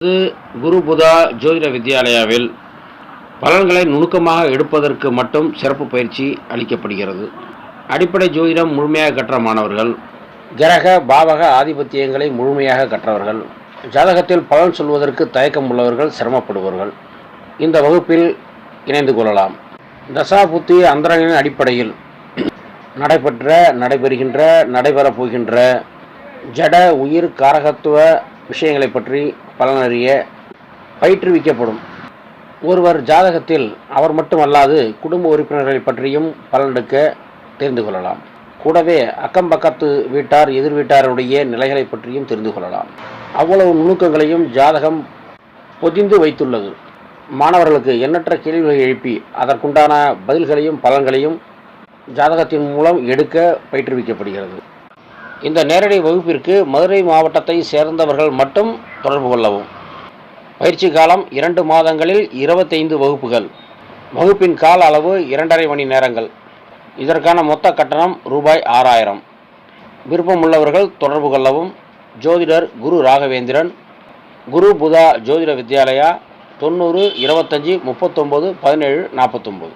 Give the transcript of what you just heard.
இது குரு புதா ஜோதிட வித்யாலயாவில் பலன்களை நுணுக்கமாக எடுப்பதற்கு மட்டும் சிறப்பு பயிற்சி அளிக்கப்படுகிறது. அடிப்படை ஜோதிடம் முழுமையாக கற்ற மாணவர்கள், கிரக பாவக ஆதிபத்தியங்களை முழுமையாக கற்றவர்கள், ஜாதகத்தில் பலன் சொல்வதற்கு தயக்கம் உள்ளவர்கள், சிரமப்படுபவர்கள் இந்த வகுப்பில் இணைந்து கொள்ளலாம். தசா புத்தி அந்தரங்களின் அடிப்படையில் நடைபெறுகின்ற நடைபெறப் போகின்ற ஜட உயிர் காரகத்துவ விஷயங்களை பற்றி பலனறிய பயிற்றுவிக்கப்படும். ஒருவர் ஜாதகத்தில் அவர் மட்டுமல்லாது குடும்ப உறுப்பினர்களை பற்றியும் பலனெடுக்க தெரிந்து கொள்ளலாம். கூடவே அக்கம் பக்கத்து வீட்டார் எதிர் வீட்டாருடைய நிலைகளை பற்றியும் தெரிந்து கொள்ளலாம். அவ்வளவு நுணுக்கங்களையும் ஜாதகம் பொதிந்து வைத்துள்ளது. மாணவர்களுக்கு எண்ணற்ற கேள்விகளை எழுப்பி அதற்குண்டான பதில்களையும் பலன்களையும் ஜாதகத்தின் மூலம் எடுக்க பயிற்றுவிக்கப்படுகிறது. இந்த நேரடி வகுப்பிற்கு மதுரை மாவட்டத்தை சேர்ந்தவர்கள் மட்டும் தொடர்பு கொள்ளவும். பயிற்சி காலம் 2 மாதங்களில் 25 வகுப்புகள். வகுப்பின் கால அளவு 2.5 மணி நேரங்கள். இதற்கான மொத்த கட்டணம் ரூபாய் 6000. விருப்பம் உள்ளவர்கள் தொடர்பு கொள்ளவும். ஜோதிடர் குரு ராகவேந்திரன், குரு புதா ஜோதிட வித்யாலயா, 90 25 39 17 49.